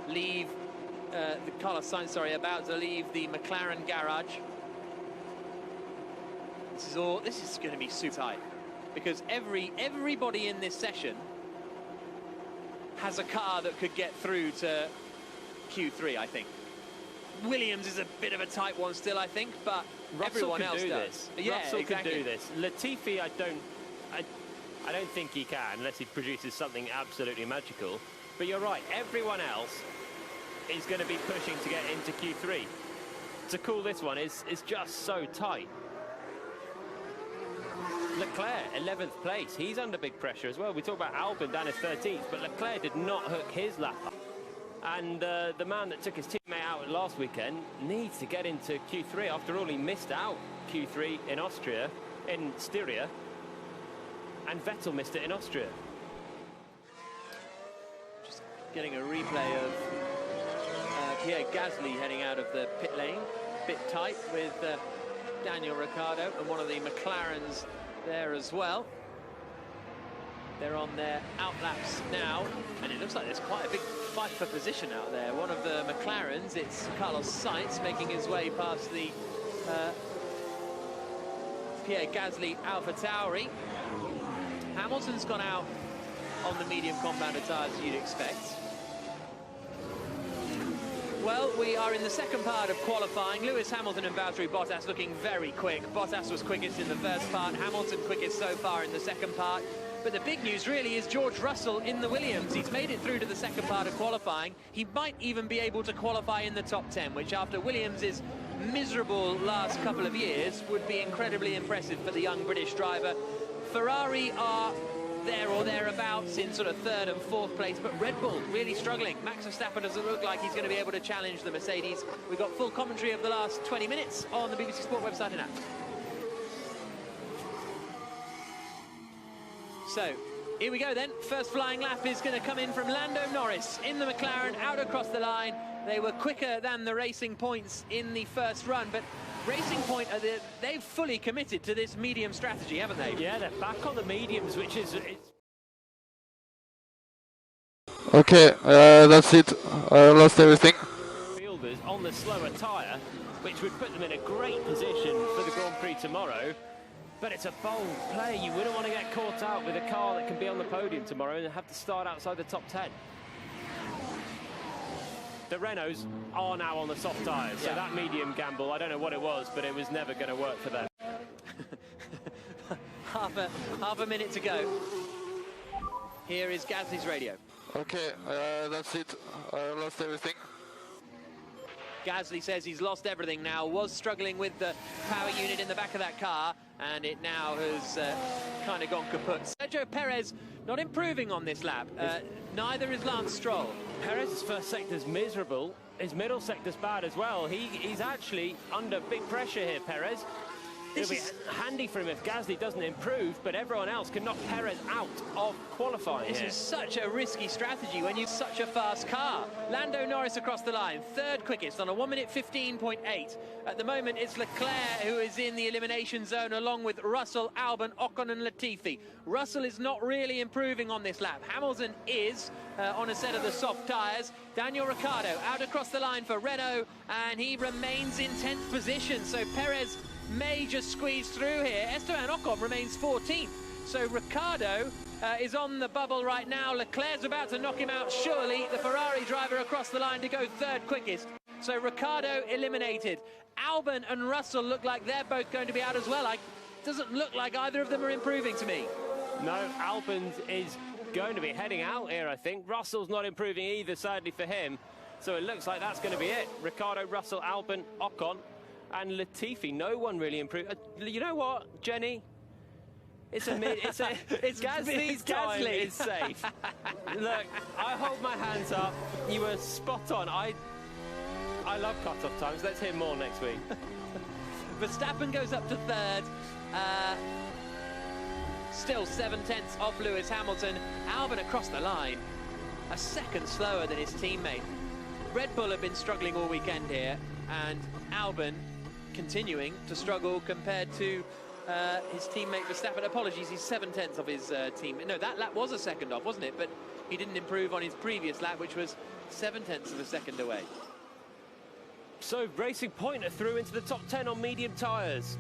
leave Carlos Sainz, about to leave the McLaren garage. This is going to be super tight, because everybody in this session has a car that could get through to Q3, I think. Williams is a bit of a tight one still, I think, but everyone else does. Yeah, Russell exactly. can do this. Latifi, I don't think he can, unless he produces something absolutely magical. But you're right, everyone else is going to be pushing to get into Q3. To call this one is just so tight. Leclerc, 11th place, he's under big pressure as well. We talk about Albon down as 13th, but Leclerc did not hook his lap up. And the man that took his teammate out last weekend needs to get into Q3. After all, he missed out Q3 in Austria, in Styria, and Vettel missed it in Austria. Just getting a replay of Pierre Gasly heading out of the pit lane. Bit tight with Daniel Ricciardo and one of the McLarens there as well. They're on their outlaps now, and it looks like there's quite a big fight for position out there. One of the McLarens, it's Carlos Sainz, making his way past the Pierre Gasly AlphaTauri. Hamilton's gone out on the medium compounder tyres, as you'd expect. Well, we are in the second part of qualifying. Lewis Hamilton and Valtteri Bottas looking very quick. Bottas was quickest in the first part, Hamilton quickest so far in the second part. But the big news really is George Russell in the Williams. He's made it through to the second part of qualifying. He might even be able to qualify in the top 10, which after Williams's miserable last couple of years would be incredibly impressive for the young British driver. Ferrari are there or thereabouts in sort of third and fourth place, but Red Bull really struggling. Max Verstappen doesn't look like he's going to be able to challenge the Mercedes. We've got full commentary of the last 20 minutes on the BBC Sport website and app. So, here we go then. First flying lap is going to come in from Lando Norris in the McLaren, out across the line. They were quicker than the Racing Points in the first run, but Racing Point, they've fully committed to this medium strategy, haven't they? Yeah, they're back on the mediums, which is... Okay, that's it. I lost everything. Fielders on the slower tyre, which would put them in a great position for the Grand Prix tomorrow. But it's a bold play. You wouldn't want to get caught out with a car that can be on the podium tomorrow and have to start outside the top 10. The Renaults are now on the soft tyres, so that medium gamble, I don't know what it was, but it was never going to work for them. half a minute to go. Here is Gasly's radio. Okay, that's it. I lost everything. Gasly says he's lost everything now, was struggling with the power unit in the back of that car, and it now has kind of gone kaput. Sergio Perez not improving on this lap. Neither is Lance Stroll. Perez's first sector's miserable. His middle sector's bad as well. He's actually under big pressure here, Perez. It'll be handy for him if Gasly doesn't improve, but everyone else can knock Perez out of qualifying. This is such a risky strategy when you've such a fast car. Lando Norris across the line, third quickest on a 1 minute 15.8. At the moment, it's Leclerc who is in the elimination zone, along with Russell, Albon, Ocon and Latifi. Russell is not really improving on this lap. Hamilton is on a set of the soft tyres. Daniel Ricciardo out across the line for Renault, and he remains in 10th position. So Perez may just squeeze through here. Esteban Ocon remains 14th. So Ricciardo is on the bubble right now. Leclerc's about to knock him out, surely. The Ferrari driver across the line to go third quickest. So Ricciardo eliminated. Albon and Russell look like they're both going to be out as well. Doesn't look like either of them are improving to me. No, Albon is going to be heading out here, I think. Russell's not improving either, sadly for him. So it looks like that's going to be it. Ricciardo, Russell, Albon, Ocon and Latifi. No one really improved. You know what, Jenny? It's Gasly's time is safe. Look, I hold my hands up. You were spot on. I love cut-off times. Let's hear more next week. Verstappen goes up to third. Still 7/10 off Lewis Hamilton. Albon across the line, a second slower than his teammate. Red Bull have been struggling all weekend here, and Albon continuing to struggle compared to his teammate Verstappen. Apologies, he's 7/10 of his team. No, that lap was a second off, wasn't it? But He didn't improve on his previous lap, which was 0.7 of a second away. So Racing Point are through into the top 10 on medium tyres.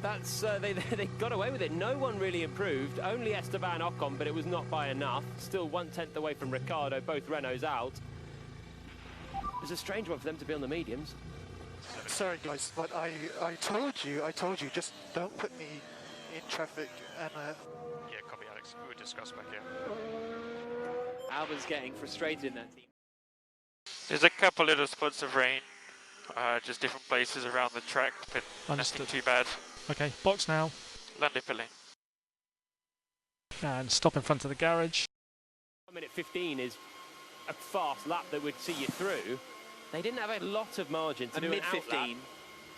That's they got away with it. No one really improved. Only Esteban Ocon, but it was not by enough. Still 1/10 away from Ricciardo. Both Renaults out. It's a strange one for them to be on the mediums. Sorry guys, but I told you, just don't put me in traffic and Yeah, copy Alex. We'll discuss back here. Albon's getting frustrated in that team. There's a couple little spots of rain, just different places around the track, but Understood. nothing too bad. Okay, box now. Landing for lane. And stop in front of the garage. 1:15 is a fast lap that would see you through. They didn't have a lot of margin to A do mid an outlap. 15.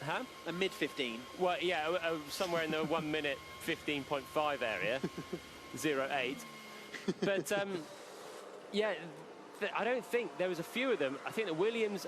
Huh? A mid 15. Well, yeah, somewhere in the 1:15.5 area, 0.8. But yeah, I don't think there was a few of them. I think the Williams.